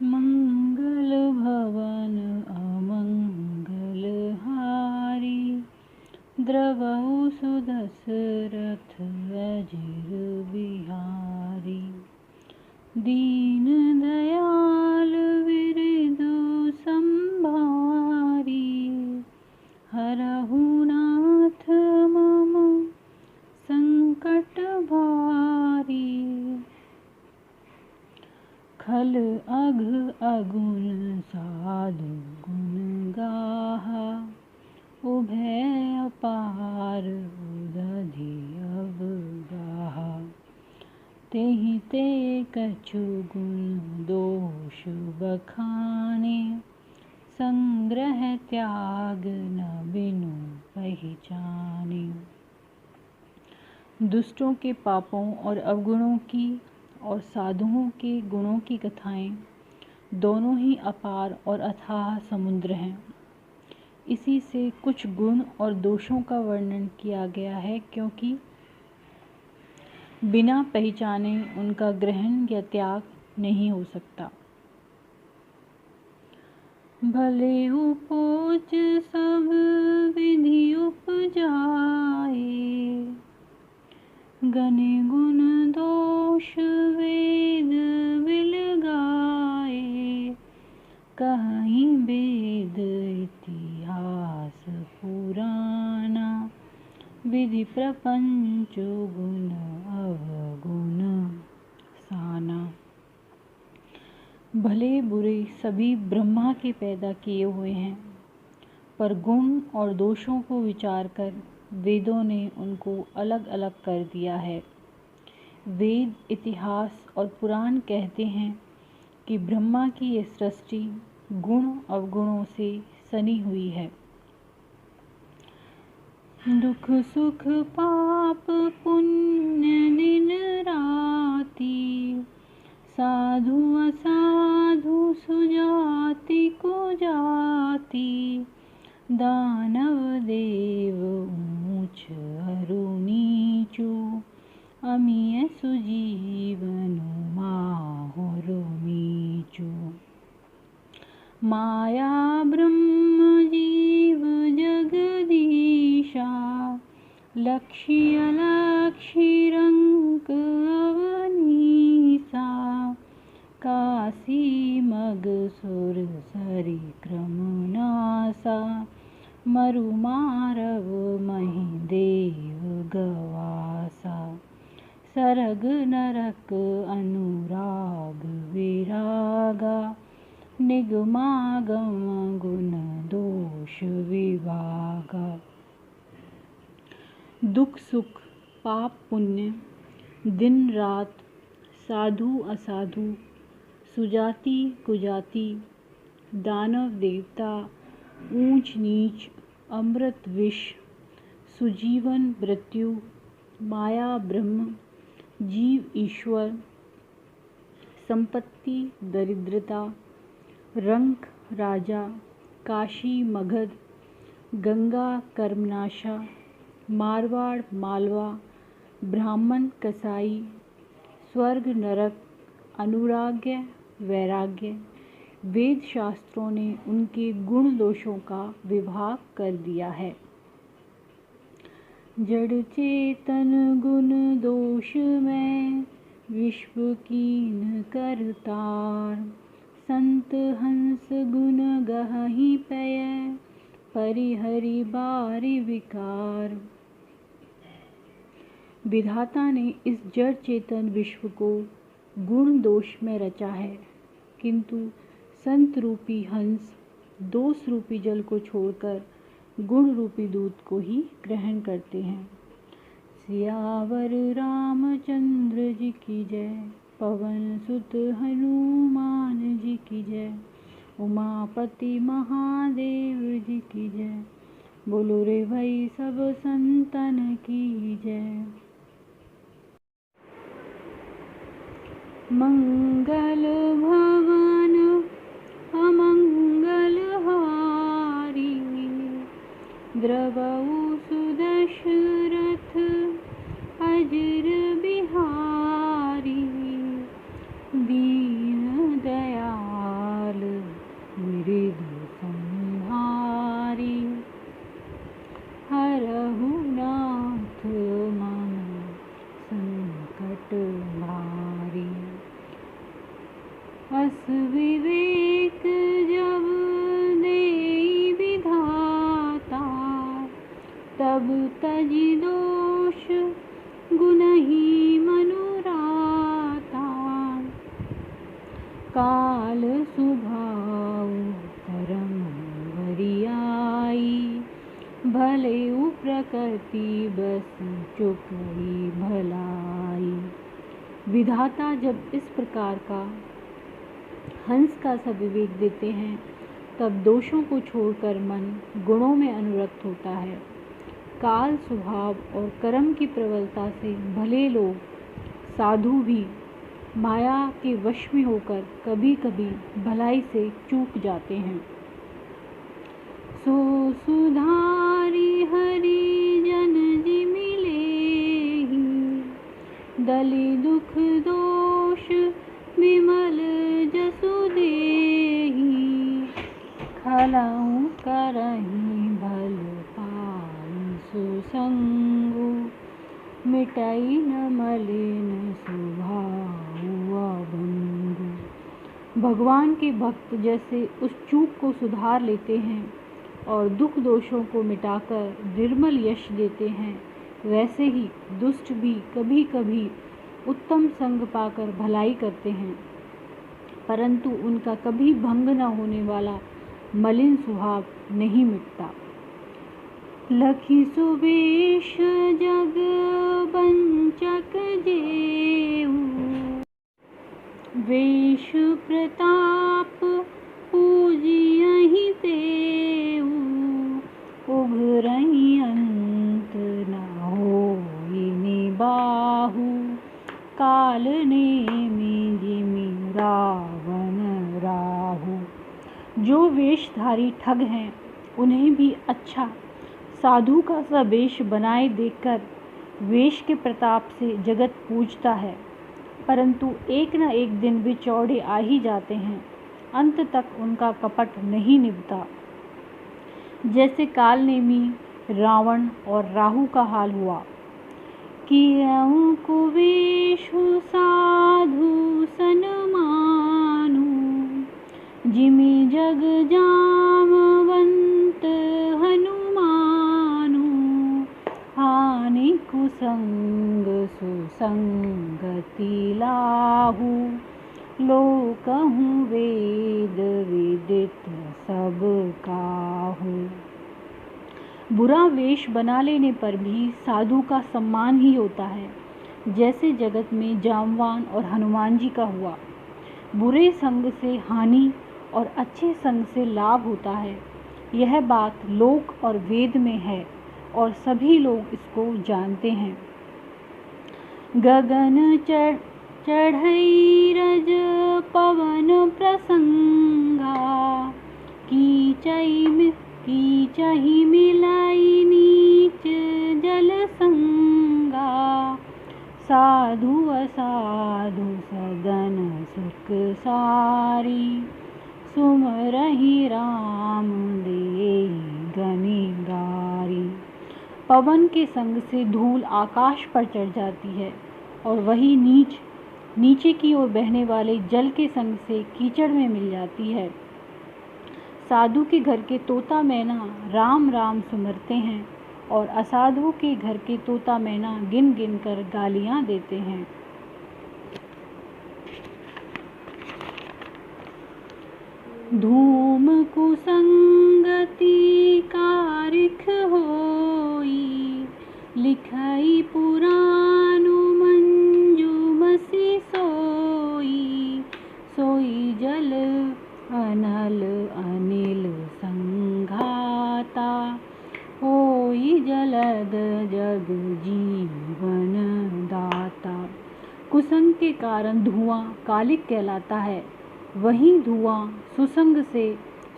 मंगल भवन अमंगल हारी, द्रवहु सुदशरथ अजिर बिहारी। दीन दयाल विरधु संभारी, हरहु नाथ मम संकट भारी। खल अघ अगुन साधु गुण गाहा, उभय अपार उदधि अब गाहा। तेहि ते कछु गुण दोष बखाने, संग्रह त्याग न बिनु पहचाने। दुष्टों के पापों और अवगुणों की और साधुओं के गुणों की कथाएं दोनों ही अपार और अथाह समुद्र हैं। इसी से कुछ गुण और दोषों का वर्णन किया गया है, क्योंकि बिना पहचाने उनका ग्रहण या त्याग नहीं हो सकता। भले उपोच सब विधि उपजाए, गने गुण दोष वेद बिल गाए। कहीं वेद इतिहास पुराना, विधि प्रपंच गुण अवगुण साना। भले बुरे सभी ब्रह्मा के पैदा किए हुए हैं, पर गुण और दोषों को विचार कर वेदों ने उनको अलग अलग कर दिया है। वेद, इतिहास और पुराण कहते हैं कि ब्रह्मा की ये सृष्टि गुण अवगुणों से सनी हुई है। दुख सुख पाप पुण्य दिन राति, साधु असाधु सुजाति कुजाति। दानव देव ऊंच अरु नीचु, अमिय सुजीवनु माहुर मीचु। माया ब्रह्म जीव जगदीशा, लक्ष्य अलक्ष्य रंक अवनीसा। काशी मग सुर सरि क्रम नासा, मरु मारव मही देव गवासा। सरग नरक अनुराग विरागा, निगमागम गुण दोष विभागा। दुख सुख पाप पुण्य दिन रात, साधु असाधु, सुजाति कुजाति, दानव देवता, ऊंच नीच, अमृत विष, सुजीवन मृत्यु, माया ब्रह्म, जीव ईश्वर, संपत्ति दरिद्रता, रंक राजा, काशी मगध, गंगा कर्मनाशा, मारवाड़ मालवा, ब्राह्मण कसाई, स्वर्ग नरक, अनुराग्य वैराग्य। वेद शास्त्रों ने उनके गुण दोषों का विभाग कर दिया है। जड़ चेतन गुण दोष में, विश्व कीन करतार। संत हंस गुण गहहि पय, परिहरि बारि विकार। विधाता ने इस जड़ चेतन विश्व को गुण दोष में रचा है, किंतु संत रूपी हंस दोष रूपी जल को छोड़कर गुण रूपी दूध को ही ग्रहण करते हैं। सियावर रामचंद्र जी की जय, पवन सुत हनुमान जी की जय, उमापति महादेव जी की जय। बोलो रे भाई सब संतन की जय। मंगल भवन अमंगल हारी, द्रवहु सुदशरथ अजिर बिहारी। दीन रस विवेक जब देई विधाता, तब तजि दोष गुनहि मनुराता। काल सुभाव परम वरियाई, भले उ प्रकृति बस चुकई भलाई। विधाता जब इस प्रकार का हंस का सा विवेक देते हैं, तब दोषों को छोड़कर मन गुणों में अनुरक्त होता है। काल स्वभाव और कर्म की प्रबलता से भले लोग साधु भी माया के वश में होकर कभी कभी भलाई से चूक जाते हैं। सो सुधारी हरि जन जी मिलेहि, दलि दुख दोष विमल जसु देहि। खलउ करहि भल पाई सुसंगु, मिटई न मलिन स्वभाव बंधु। भगवान के भक्त जैसे उस चूक को सुधार लेते हैं और दुख दोषों को मिटाकर निर्मल यश देते हैं, वैसे ही दुष्ट भी कभी कभी उत्तम संग पाकर भलाई करते हैं, परंतु उनका कभी भंग न होने वाला मलिन स्वभाव नहीं मिटता। लखी सुवेश जग बंचक जेऊ, वेश प्रताप पूजियहि तेऊ। उघरहि अंत न होई निबाहु, काल नेमि जिमि रावण राहु। जो वेशधारी ठग हैं, उन्हें भी अच्छा साधु का सा वेश बनाए देखकर वेश के प्रताप से जगत पूजता है, परंतु एक न एक दिन वे चौड़े आ ही जाते हैं। अंत तक उनका कपट नहीं निभता। जैसे कालनेमी रावण और राहु का हाल हुआ। कियउ कुवेशु साधु सनमानु, जिमि जग जामवंत हनुमानु। हानि कुसंग सुसंगति लाहु, लोकहु वेद विदित सब काहू। बुरा वेश बना लेने पर भी साधु का सम्मान ही होता है, जैसे जगत में जामवान और हनुमान जी का हुआ। बुरे संग से हानि और अच्छे संग से लाभ होता है, यह बात लोक और वेद में है और सभी लोग इसको जानते हैं। गगन चढ़ई रज पवन प्रसंगा, कीचहि मिलाई नीच जल संगा। साधु असाधु सदन सुख सारी, सुमरहि राम देई गनिगारी। पवन के संग से धूल आकाश पर चढ़ जाती है और वही नीचे की ओर बहने वाले जल के संग से कीचड़ में मिल जाती है। साधु के घर के तोता मैना राम राम सुमरते हैं और असाधु के घर के तोता मैना गिन गिन कर गालियां देते हैं। धूम कुसंगति कारिख होई, लिखई पुरानु मंजुमसी सोई। सोई जल अनल अनिल संघाता, होई जलद जग जीवन दाता। कुसंग के कारण धुआं कालिक कहलाता है, वही धुआं सुसंग से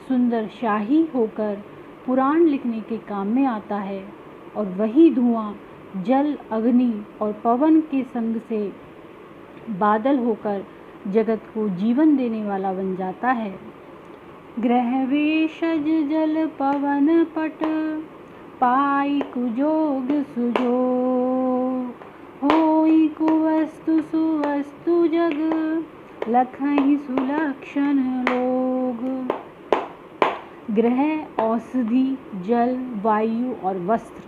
सुंदर शाही होकर पुराण लिखने के काम में आता है और वही धुआं जल अग्नि और पवन के संग से बादल होकर जगत को जीवन देने वाला बन जाता है। ग्रह वेशज जल पवन पट, पाई कुजोग सुजोग। होई कुवस्तु सुवस्तु जग, लखहि सुलक्षण लोग। ग्रह, औषधि, जल, वायु और वस्त्र,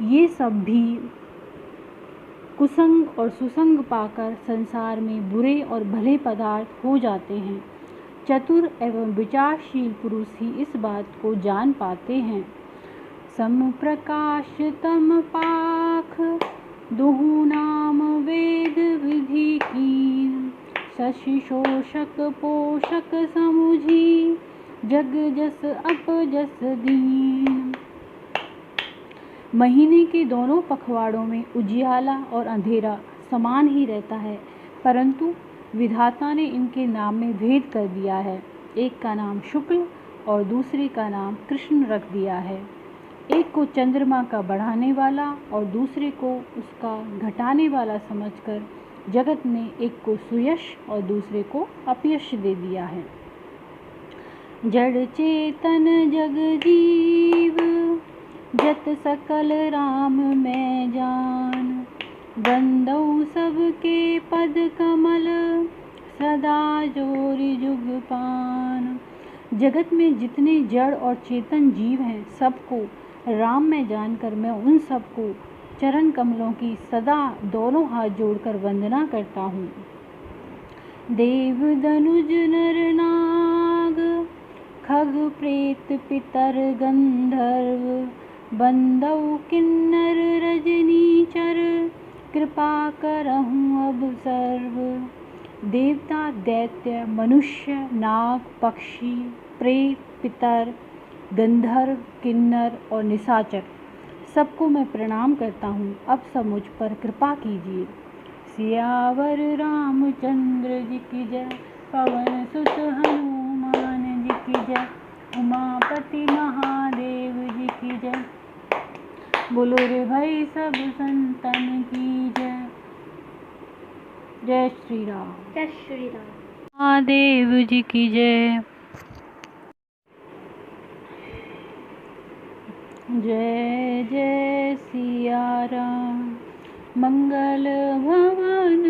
ये सब भी कुसंग और सुसंग पाकर संसार में बुरे और भले पदार्थ हो जाते हैं। चतुर एवं विचारशील पुरुष ही इस बात को जान पाते हैं। सम प्रकाश तम पाख, दुहु नाम वेद विधि कीन। शशि शोषक पोषक समुझी, जग जस अप जस दीन। महीने के दोनों पखवाड़ों में उजियाला और अंधेरा समान ही रहता है, परंतु विधाता ने इनके नाम में भेद कर दिया है। एक का नाम शुक्ल और दूसरे का नाम कृष्ण रख दिया है। एक को चंद्रमा का बढ़ाने वाला और दूसरे को उसका घटाने वाला समझकर जगत ने एक को सुयश और दूसरे को अपयश दे दिया है। जड़ चेतन जग जीव, जत सकल राम मैं जान। बंदौ सबके पद कमल, सदा जोरि जुग पान। जगत में जितने जड़ और चेतन जीव हैं, सबको राम में जानकर मैं उन सबको चरण कमलों की सदा दोनों हाथ जोड़कर वंदना करता हूँ। देव दनुज नर नाग, खग प्रेत पितर गंधर्व। बंदौ किन्नर रजनीचर, कृपा करहूँ अब सर्व। देवता, दैत्य, मनुष्य, नाग, पक्षी, प्रेत, पितर, गंधर्व, किन्नर और निशाचर, सबको मैं प्रणाम करता हूँ। अब सब मुझ पर कृपा कीजिए। सियावर रामचंद्र जी की जय, पवन सुत हनुमान जी की जय, उमापति महादेव जी की जय। बोलो रे भाई सब संतन की जय। जय श्री राम। जय श्री राम। महादेव जी की जय। जय जय सिया राम। मंगल भवन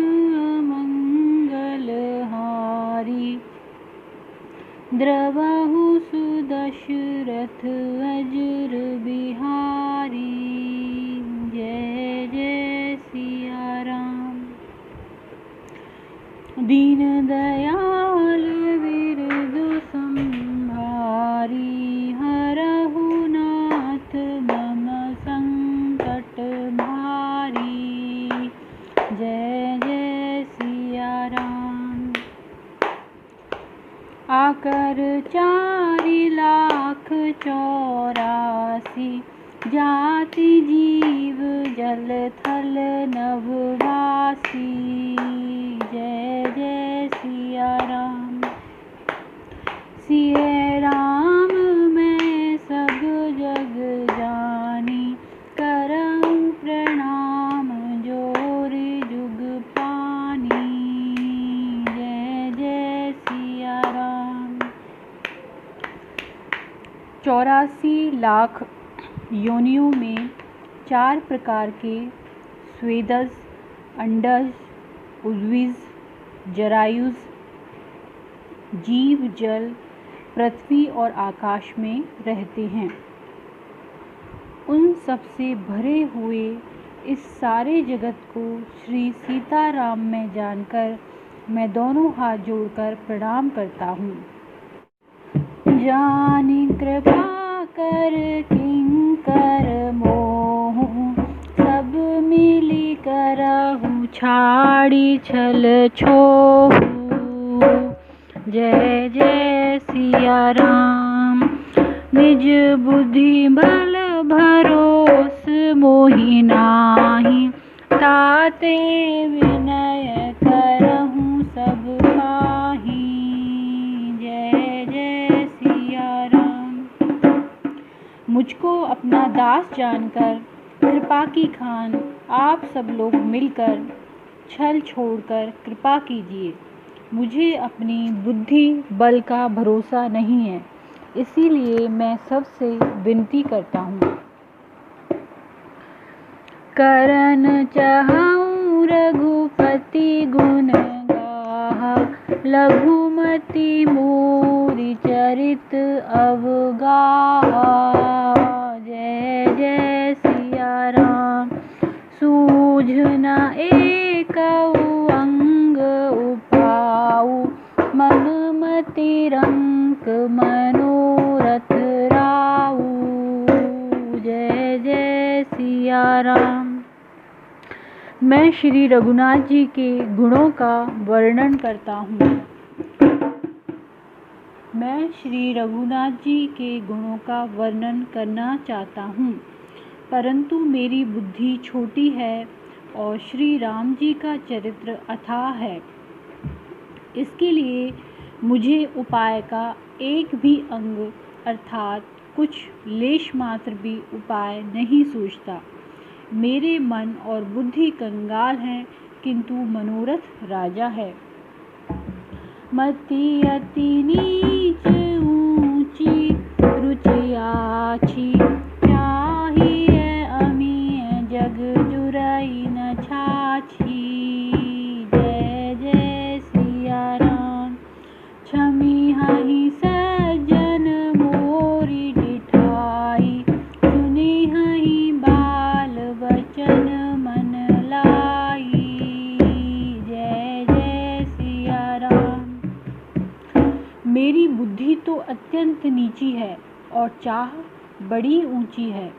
मंगल हारी, द्रवहु सुदशरथ अजर बिहारी। जय जय सिया राम। दीन दयाल बिरदु संहारी, हरहु नाथ मम संकट भारी। जय जय सिया राम। आकर 4,84,00,000 जाति जीव जल थल नभवासी। जय जय सिया राम। सिय राम मैं सब जग जानी, करऊं प्रणाम जोरि जुग पानी। जय जय सिया राम। 84 लाख योनियों में 4 प्रकार के स्वेदज, अंडज, उद्भिज, जरायुज जीव जल, पृथ्वी और आकाश में रहते हैं। उन सबसे भरे हुए इस सारे जगत को श्री सीताराम में जानकर मैं दोनों हाथ जोड़कर प्रणाम करता हूँ। जानि कृपा कर किंकर मोह, सब मिली करहु छाड़ी छल छोहु। जय जय सिया राम। निज बुद्धि बल भरोस मोहि नाहि, ताते विनय करहु सब पाहि। जय जय सिया राम। मुझको अपना दास जानकर कृपा की खान आप सब लोग मिलकर छल छोड़कर कृपा कीजिए। मुझे अपनी बुद्धि बल का भरोसा नहीं है, इसीलिए मैं सबसे विनती करता हूँ। करन चाहूँ रघुपति गुण गाहा, लघुमति मोरी चरित अवगाहा। जय जय सिया राम। सूझना एक अंग उपाऊ, मन मति रंक मनोरथ राऊ। जय जय सिया राम। मैं श्री रघुनाथ जी के गुणों का वर्णन करता हूँ। मैं श्री रघुनाथ जी के गुणों का वर्णन करना चाहता हूँ, परंतु मेरी बुद्धि छोटी है और श्री राम जी का चरित्र अथाह है। इसके लिए मुझे उपाय का एक भी अंग अर्थात कुछ लेश मात्र भी उपाय नहीं सूझता। मेरे मन और बुद्धि कंगाल हैं, किंतु मनोरथ राजा है। मति अति नीच ऊंची रुचि आछी, चाहिए अमीय जग जुरई न छाछी। जय जय सिया राम। छमी हहि सज्जन मोरी डिठाई, सुनी हहि बाल वचन मन लाई। जय जय सिया राम। मेरी बुद्धि तो अत्यंत नीची है और चाह बड़ी ऊंची है।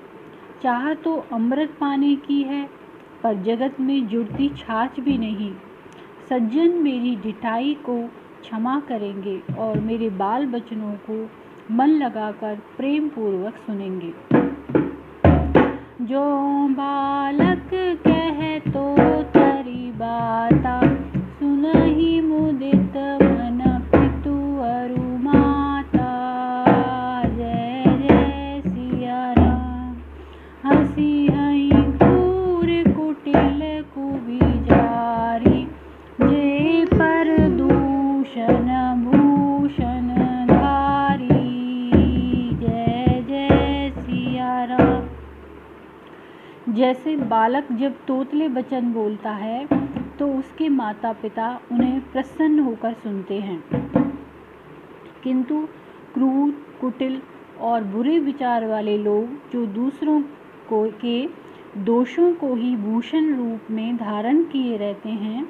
चाह तो अमृत पाने की है, पर जगत में जुड़ती छाछ भी नहीं। सज्जन मेरी ढिठाई को क्षमा करेंगे और मेरे बाल बचनों को मन लगाकर प्रेम पूर्वक सुनेंगे। जो बालक कहे तो तरी बाता, सुनहि मुदित मन पितु अरु माता। जय जय सिया राम। हंसी हई क्रूर कुटिल कुविचारी, जे पर दूषण भूषण धारी। जय जय सिया राम। जैसे बालक जब तोतले वचन बोलता है तो उसके माता पिता उन्हें प्रसन्न होकर सुनते हैं, किंतु क्रूर कुटिल और बुरे विचार वाले लोग जो दूसरों के दोषों को ही भूषण रूप में धारण किए रहते हैं,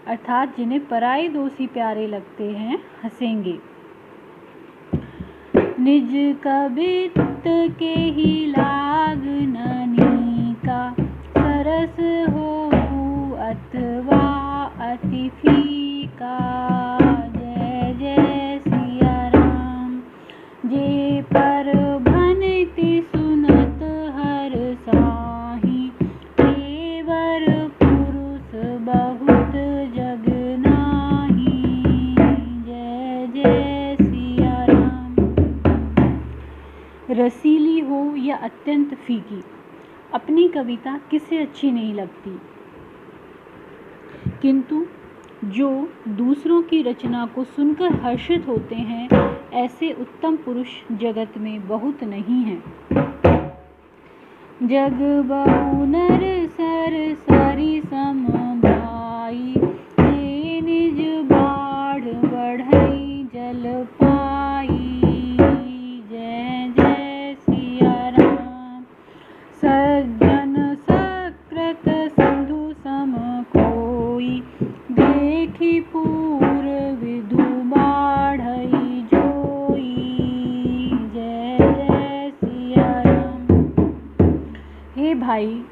अर्थात जिन्हें पराये दोषी प्यारे लगते हैं, हंसेंगे। निज कबित के ही लाग ननीका, सरस हो अथवा अति फीका। जय जय सिया राम। जे पर भनति सुनत हर साही, तेवर पुरुष बहुत जग नाही। जय जय सिया राम। रसीली हो या अत्यंत फीकी, अपनी कविता किसे अच्छी नहीं लगती, किंतु जो दूसरों की रचना को सुनकर हर्षित होते हैं, ऐसे उत्तम पुरुष जगत में बहुत नहीं हैं। जग बहु नर सर सरि सम भाई, जे निज बाढ़ बढ़ई जल पाई। जय जय सिया राम। सज्जन सकृत सिंधु सम कोई, देखी पूर विधु बाढ़ई जोई। जय जय सिया राम। हे भाई,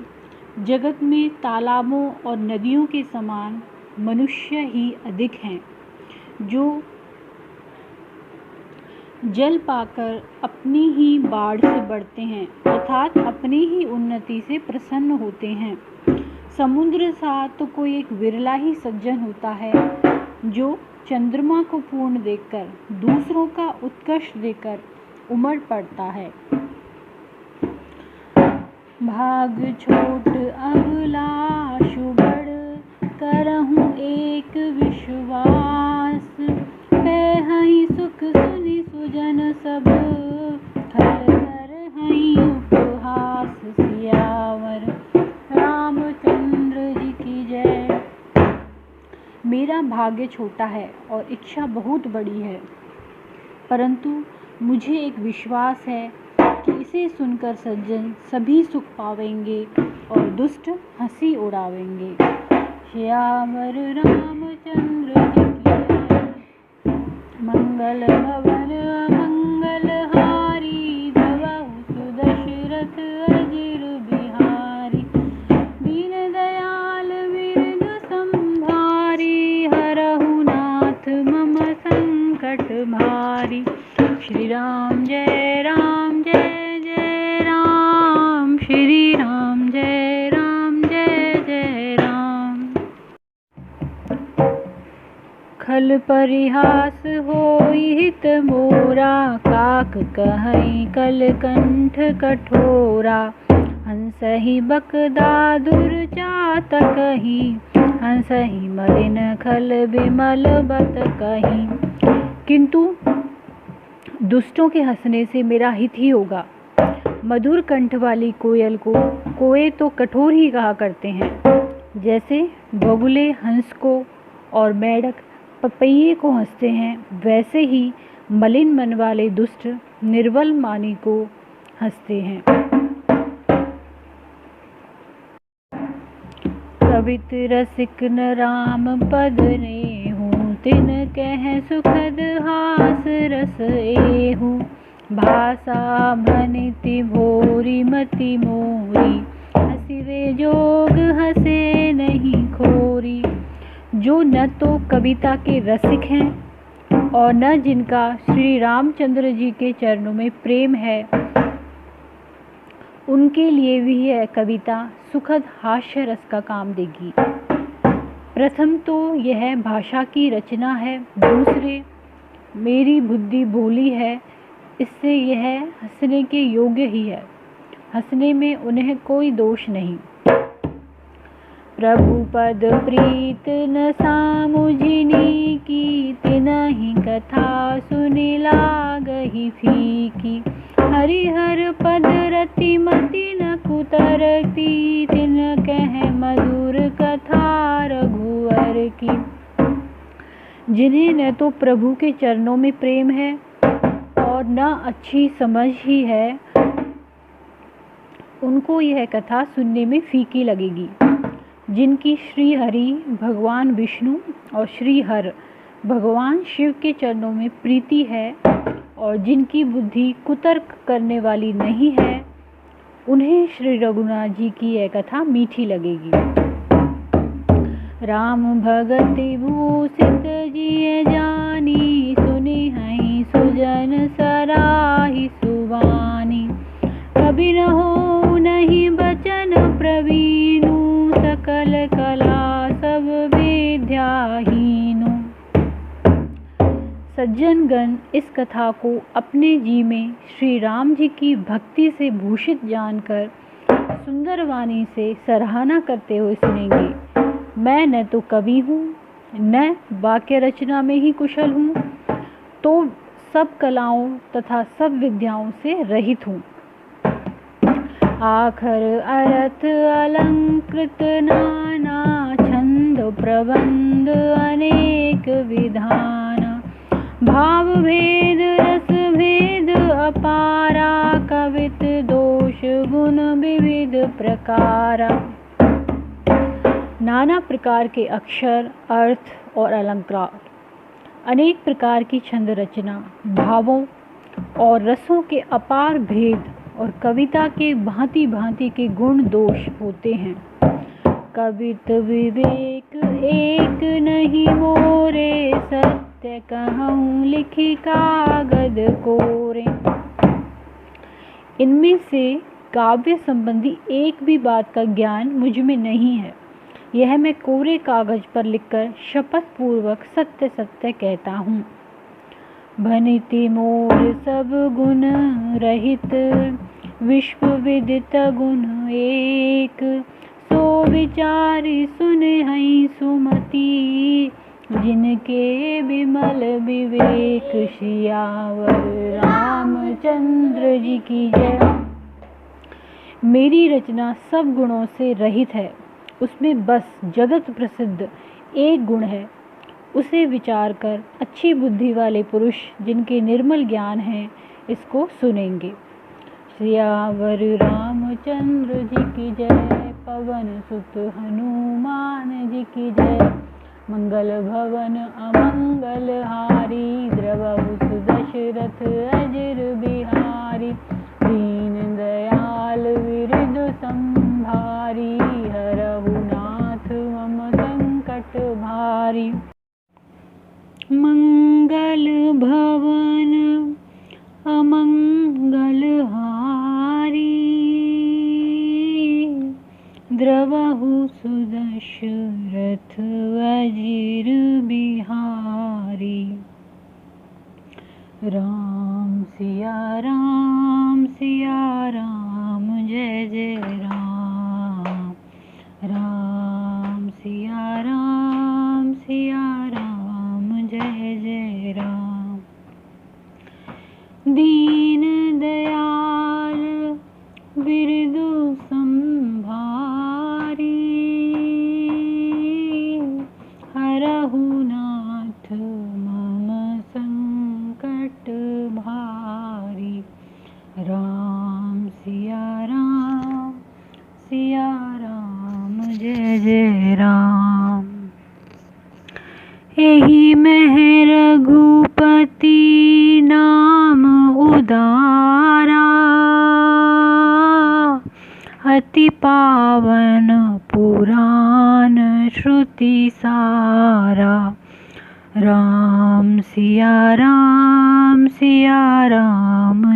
जगत में तालाबों और नदियों के समान मनुष्य ही अधिक हैं, जो जल पाकर अपनी ही बाढ़ से बढ़ते हैं, अर्थात अपनी ही उन्नति से प्रसन्न होते हैं। समुद्र सा तो कोई एक विरला ही सज्जन होता है, जो चंद्रमा को पूर्ण देखकर दूसरों का उत्कर्ष देकर उमड़ पड़ता है। भाग छोट अभिलाषु बड़, करहूँ एक विश्वास। पैहहि सुख सुनि सुजन सब, खल करहहि उपहास। सियावर रामचंद्र जी की जय। मेरा मेरा भाग्य छोटा है और इच्छा बहुत बड़ी है, परंतु मुझे एक विश्वास है कि इसे सुनकर सज्जन सभी सुख पावेंगे और दुष्ट हंसी उड़ावेंगे। श्यावर रामचंद्र जी की मंगल भवन मंगल हारी, धवहु सुदशरथ अजिर बिहारी। दीन दयाल विरद संभारी, हरहु नाथ मम संकट भारी। श्री राम जय राम जय जय राम, श्री राम जय जय राम। खल परिहास होई हित मोरा, काक कहई कलकंठ कठोरा। हंसहि बकदादुर चातकहि, हंसहि मलिन खल बिमल बत कहीं। किंतु दुष्टों के हंसने से मेरा हित ही होगा। मधुर कंठ वाली कोयल को कोए तो कठोर ही कहा करते हैं, जैसे बगुले हंस को और मेढक पपैये को हंसते हैं, वैसे ही मलिन मन वाले दुष्ट निर्बल मानी को हंसते हैं। कवित रसिक न राम पद नेहु, तिन कह सुखद हास रस एहु। भाषा भनिति भोरी मति मोरी, हसिवे जोग हसे नहीं खोरी। जो न तो कविता के रसिक हैं और न जिनका श्री रामचंद्र जी के चरणों में प्रेम है, उनके लिए भी यह कविता सुखद हास्य रस का काम देगी। प्रथम तो यह भाषा की रचना है, दूसरे मेरी बुद्धि भोली है, इससे यह हंसने के योग्य ही है। हंसने में उन्हें कोई दोष नहीं। प्रभु पद प्रीत न सामुझिनी की, तिनहि कथा सुनि लागहि फीकी। हरिहर पद रति मति न कुतरती, तिन कह मधुर कथा रघुवर की। जिन्हें न तो प्रभु के चरणों में प्रेम है और न अच्छी समझ ही है, उनको यह कथा सुनने में फीकी लगेगी। जिनकी श्री हरि भगवान विष्णु और श्री हर भगवान शिव के चरणों में प्रीति है और जिनकी बुद्धि कुतर्क करने वाली नहीं है, उन्हें श्री रघुनाथ जी की यह कथा मीठी लगेगी। राम भगति भूषित जिय जानी, सुनि हई सुजन सराहि सुबानी। कबि न हो नहीं बचन प्रवीणु, सकल कला सब विद्याहीनु। सज्जन गण इस कथा को अपने जी में श्री राम जी की भक्ति से भूषित जानकर सुंदर वाणी से सराहना करते हुए सुनेंगे। मैं न तो कवि हूँ, न वाक्य रचना में ही कुशल हूँ, तो सब कलाओं तथा सब विद्याओं से रहित हूँ। आखर अर्थ अलंकृत नाना, छंद प्रबंध अनेक विधान। भाव भेद रस भेद अपारा, कवित दोष गुण विविध प्रकारा। नाना प्रकार के अक्षर, अर्थ और अलंकार, अनेक प्रकार की छंद रचना, भावों और रसों के अपार भेद और कविता के भांति भांति के गुण दोष होते हैं। कवित विवेक एक नहीं मोरे, सत्य कहूँ लिखी कागद कोरे। इनमें से काव्य संबंधी एक भी बात का ज्ञान मुझ में नहीं है। यह मैं कोरे कागज पर लिखकर शपथ पूर्वक सत्य सत्य कहता हूँ। भनिति मोर सब गुण रहित, विश्व विदित गुण एक। सो विचारी सुने हई सुमति, जिनके विमल विवेक। सियावर रामचंद्र जी की जय। मेरी रचना सब गुणों से रहित है, उसमें बस जगत प्रसिद्ध एक गुण है, उसे विचार कर अच्छी बुद्धि वाले पुरुष जिनके निर्मल ज्ञान है इसको सुनेंगे। सियावर रामचंद्र जी की जय, पवन सुत हनुमान जी की जय। मंगल भवन अमंगल हारी, द्रवहु दशरथ अजर बिहारी। दीन दयाल विरधु संभारी, हरहु नाथ मम संकट भारी। मंगल भवन अमंगल हारी, द्रवहु सुदशरथ अजिर बिहारी। राम सिया राम जय जय राम। राम सिया राम जय जय राम। दीन दयाल विरधु संभारी, हरहु नाथ मम संकट भारी। राम सिया राम जय जय राम। एहि में रघुपति नाम उदारा, अति पावन पुराण श्रुति सारा। राम सिया राम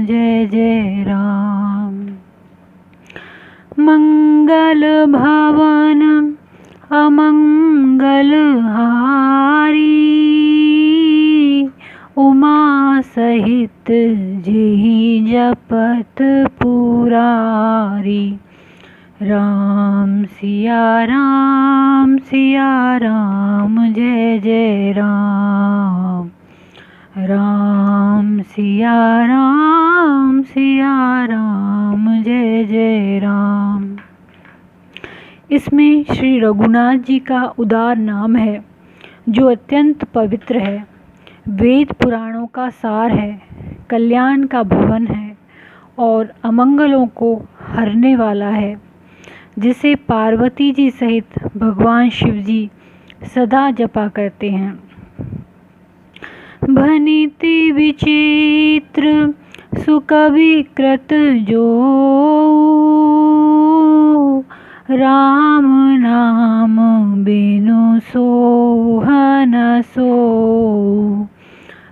जय जय राम। मंगल भवन अमंगल हारी, उमा सहित जेहि जपत पुरारी। राम सिया राम जय जय राम। राम सिया राम जय जय राम। इसमें श्री रघुनाथ जी का उदार नाम है जो अत्यंत पवित्र है, वेद पुराणों का सार है, कल्याण का भवन है और अमंगलों को हरने वाला है, जिसे पार्वती जी सहित भगवान शिव जी सदा जपा करते हैं। भनिति विचित्र सुकविकृत जो, राम नाम बिनु सोहन सो।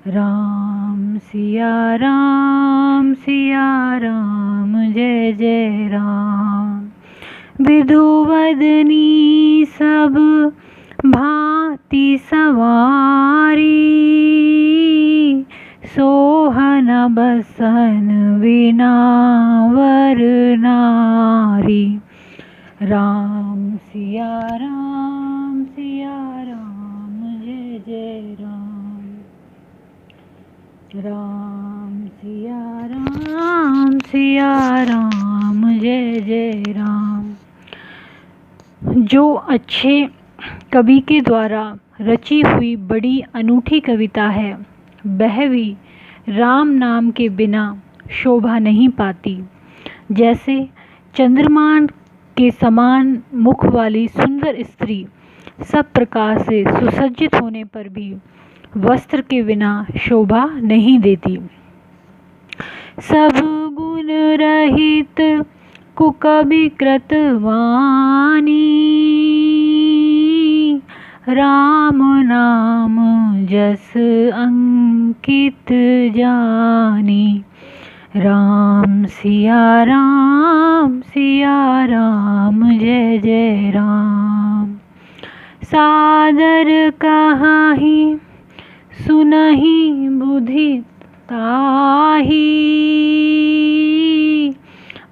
राम सिया राम जय जय राम। विधुवदनी सब भांति सवारी, सोहन बसन बिना वर नारी। राम सिया राम जय जय राम। राम सिया राम जय जय राम। जो अच्छे कवि के द्वारा रची हुई बड़ी अनूठी कविता है, वह भी राम नाम के बिना शोभा नहीं पाती। जैसे चंद्रमा के समान मुख वाली सुंदर स्त्री सब प्रकार से सुसज्जित होने पर भी वस्त्र के बिना शोभा नहीं देती। सब गुण रहित कुकविकृत वाणी, राम नाम जस अंकित जानी। राम सिया राम जय जय राम। सादर कहाहि सुनहि बुद्धि ताहि,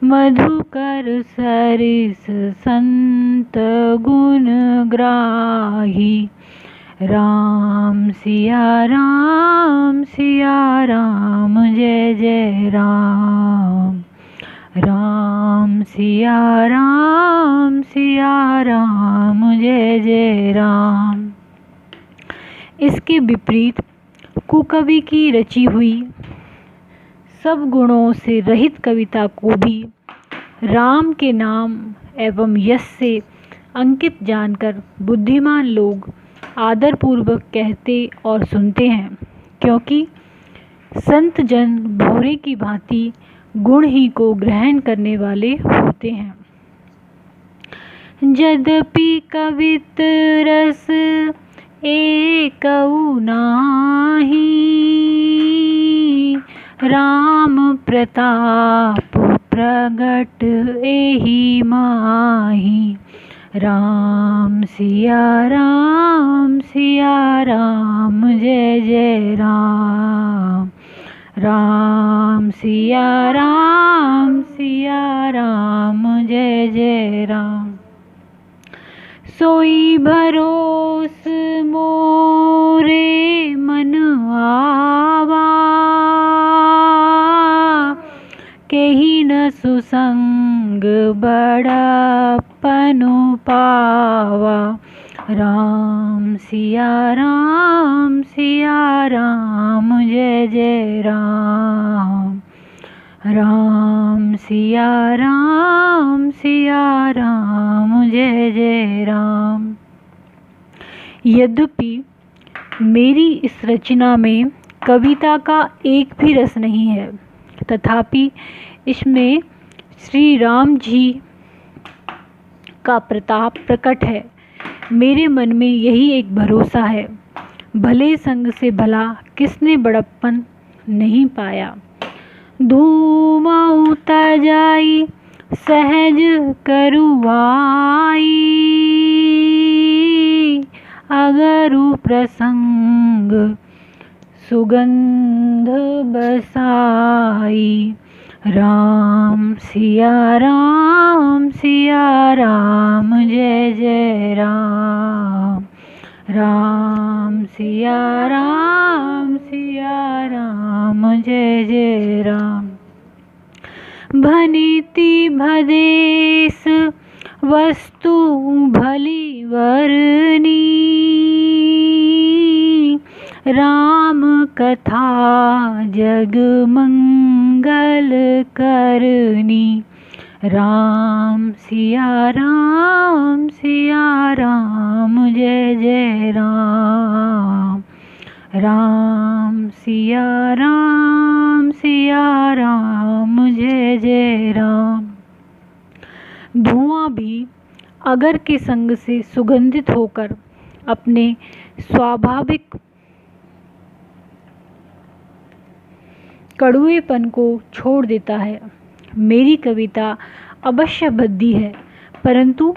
मधुकर सरिस संत गुण ग्राही। राम सिया राम जय जय राम। राम सिया राम जय जय राम। इसके विपरीत कुकवि की रची हुई सब गुणों से रहित कविता को भी राम के नाम एवं यश से अंकित जानकर बुद्धिमान लोग आदरपूर्वक कहते और सुनते हैं, क्योंकि संत जन भौरे की भांति गुण ही को ग्रहण करने वाले होते हैं। यद्यपि कवित रस एकऊ नाहि, राम प्रताप प्रगट एहि माहि। राम सिया राम जय जय राम। राम सिया राम जय जय राम। सोई भरोस मोरे मन आवा, केहि न सुसंग बड़पनु पावा। राम सिया राम जय जय राम। राम सिया राम जय जय राम। यद्यपि मेरी इस रचना में कविता का एक भी रस नहीं है, तथापि इसमें श्री राम जी का प्रताप प्रकट है। मेरे मन में यही एक भरोसा है, भले संग से भला किसने बड़प्पन नहीं पाया। धूमऊ तजाई सहज करुआई, अगरु प्रसंग सुगंध बसाई। राम सिया राम जय जय राम। राम सिया राम जय जय राम। भनिति भदेस वस्तु भली वरनी, राम कथा जग मंगल करनी। राम सिया राम जय जय राम। राम सिया राम जय जय राम। धुआं भी अगर के संग से सुगंधित होकर अपने स्वाभाविक कड़ुएपन को छोड़ देता है। मेरी कविता अवश्य भद्दी है, परंतु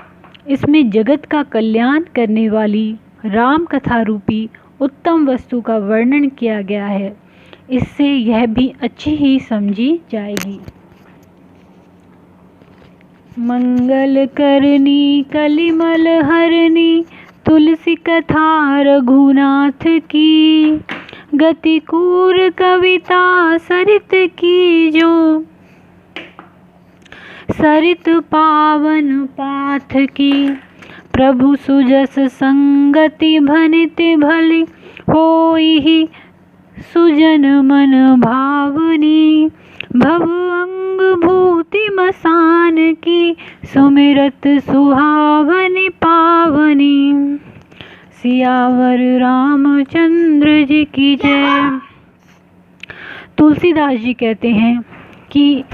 इसमें जगत का कल्याण करने वाली राम कथा रूपी उत्तम वस्तु का वर्णन किया गया है। इससे यह भी अच्छी ही समझी जाएगी। मंगल करनी कलिमल हरनी, तुलसी कथा रघुनाथ की। गतिकूर कविता सरित की जो, सरित पावन पाथ की। प्रभु सुजस संगति भनित भली, होई सुजन मन भावनी। भव अंग भूति मसान की, सुमिरत सुहावनी पावनी। सियावर रामचंद्र जी की जय। तुलसीदास जी कहते हैं कि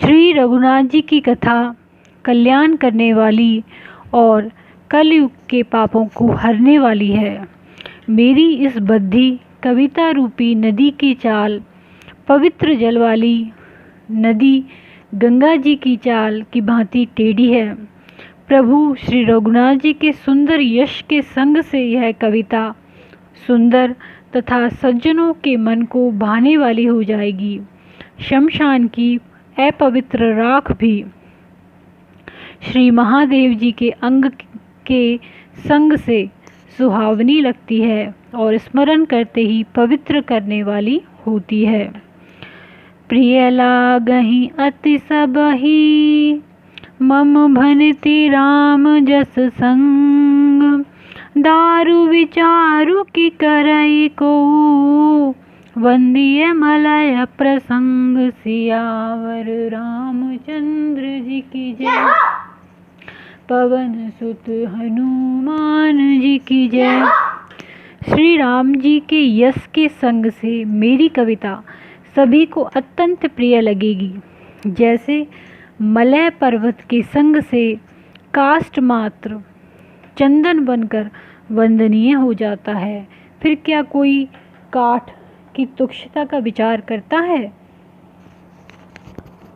श्री रघुनाथ जी की कथा कल्याण करने वाली और कलयुग के पापों को हरने वाली है। मेरी इस बद्धी कविता रूपी नदी की चाल पवित्र जल वाली नदी गंगा जी की चाल की भांति टेढ़ी है। प्रभु श्री रघुनाथ जी के सुंदर यश के संग से यह कविता सुंदर तथा सज्जनों के मन को भाने वाली हो जाएगी। शमशान की अपवित्र राख भी श्री महादेव जी के अंग के संग से सुहावनी लगती है और स्मरण करते ही पवित्र करने वाली होती है। प्रिय लागहि अति सबहि, मम भनिति राम जस संग। दारु विचारु की करई को, वंदिय मलय प्रसंग सियावर रामचंद्र जी की जय। पवन सुत हनुमान जी की जय। श्री राम जी के यश के संग से मेरी कविता सभी को अत्यंत प्रिय लगेगी। जैसे मलय पर्वत के संग से काष्ठ मात्र चंदन बनकर वंदनीय हो जाता है, फिर क्या कोई काठ की तुच्छता का विचार करता है।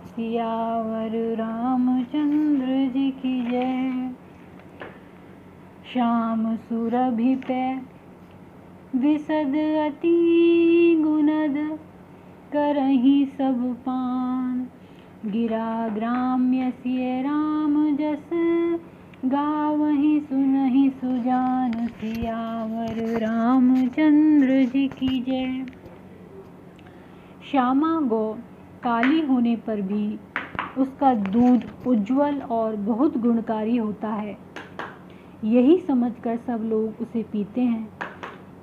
सियावर रामचंद्र जी की जय। श्याम सुरभि पे विशद अति गुणद, करहि सब पान। गिरा ग्राम्य सिय राम जस, गावहि सुनहि सुजान। सियावर रामचंद्र जी की जय। श्यामा गौ काली होने पर भी उसका दूध उज्जवल और बहुत गुणकारी होता है, यही समझकर सब लोग उसे पीते हैं।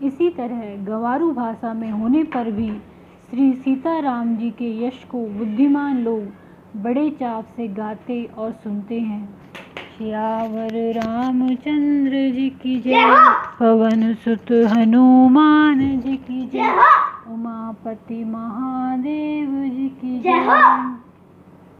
इसी तरह गंवारू भाषा में होने पर भी श्री सीताराम जी के यश को बुद्धिमान लोग बड़े चाव से गाते और सुनते हैं। सियावर रामचंद्र जी की जय। पवन सुत हनुमान जी की जय। उमापति महादेव जी की जय।